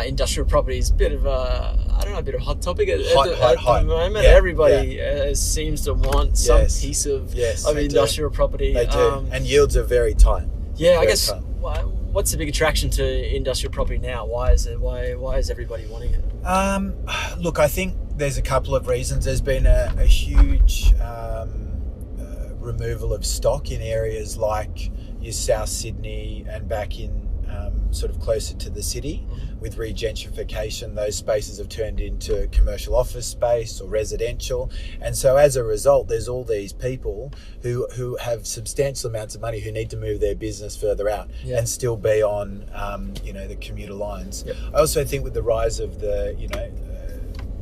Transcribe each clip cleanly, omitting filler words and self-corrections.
industrial property is a bit of a hot topic at Hot. the moment. Yeah, Everybody seems to want some piece of industrial property. They do, and yields are very tight. I guess. What's the big attraction to industrial property now? Why is everybody wanting it? Look, I think there's a couple of reasons. There's been a huge removal of stock in areas like your South Sydney and back in sort of closer to the city. With regentrification, those spaces have turned into commercial office space or residential, and so as a result, there's all these people who have substantial amounts of money who need to move their business further out and still be on the commuter lines. I also think with the rise of the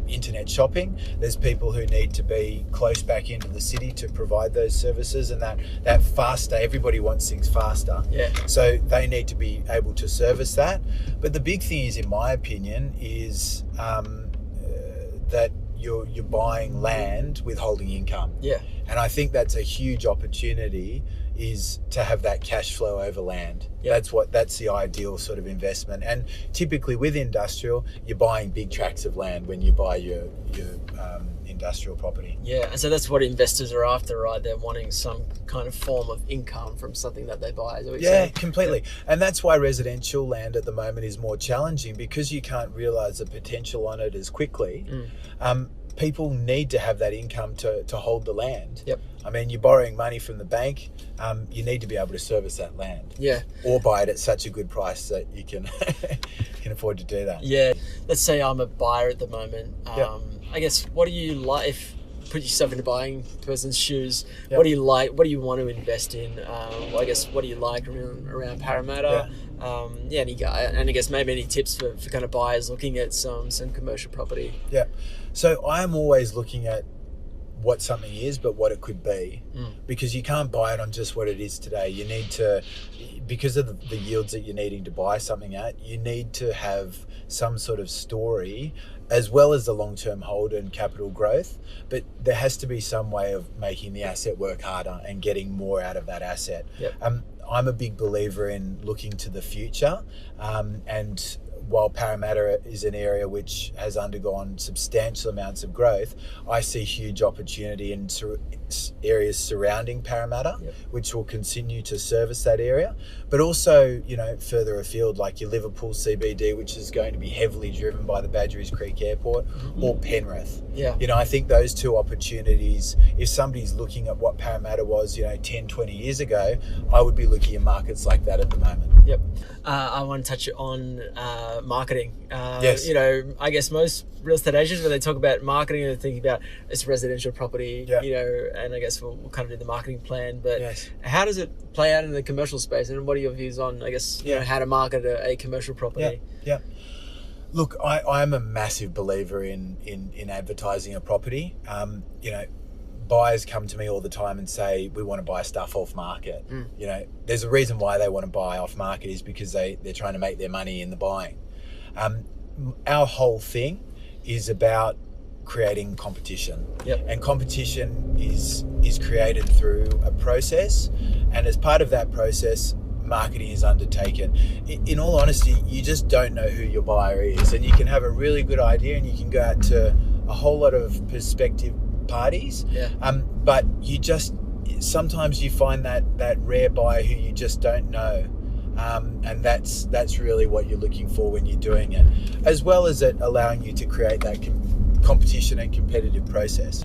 internet shopping, there's people who need to be close back into the city to provide those services, and that faster, everybody wants things faster, so they need to be able to service that. But the big thing is, in my opinion, is that you're buying land with holding income, and I think that's a huge opportunity, is to have that cash flow over land. That's the ideal sort of investment. And typically with industrial, you're buying big tracts of land when you buy your industrial property. And so that's what investors are after, right? They're wanting some kind of form of income from something that they buy. Is that what you're saying? Completely. And that's why residential land at the moment is more challenging, because you can't realise the potential on it as quickly. People need to have that income to hold the land. I mean, you're borrowing money from the bank. You need to be able to service that land. Or buy it at such a good price that you can can afford to do that. Let's say I'm a buyer at the moment. I guess, what do you like? If put yourself in a buying person's shoes, what do you like? What do you want to invest in? I guess, what do you like around Parramatta? And I guess maybe any tips for kind of buyers looking at some commercial property? So I'm always looking at what something is, but what it could be, because you can't buy it on just what it is today. You need to, because of the yields that you're needing to buy something at, you need to have some sort of story, as well as the long-term hold and capital growth. But there has to be some way of making the asset work harder and getting more out of that asset. I'm a big believer in looking to the future, and while Parramatta is an area which has undergone substantial amounts of growth, I see huge opportunity in areas surrounding Parramatta, which will continue to service that area, but also, further afield, like your Liverpool CBD, which is going to be heavily driven by the Badgerys Creek Airport, or Penrith. I think those two opportunities, if somebody's looking at what Parramatta was, 10, 20 years ago, I would be looking at markets like that at the moment. I want to touch on marketing. I guess most real estate agents, when they talk about marketing, they're thinking about it's residential property, and I guess we'll kind of do the marketing plan, but how does it play out in the commercial space, and what are your views on, I guess, how to market a commercial property? Look, I'm a massive believer in advertising a property. Buyers come to me all the time and say, we want to buy stuff off market. There's a reason why they want to buy off market, is because they're trying to make their money in the buying. Our whole thing is about creating competition, and competition is created through a process, and as part of that process, marketing is undertaken. In all honesty, you just don't know who your buyer is, and you can have a really good idea and you can go out to a whole lot of prospective parties, but sometimes you find that rare buyer who you just don't know, and that's really what you're looking for when you're doing it, as well as it allowing you to create that competition and competitive process.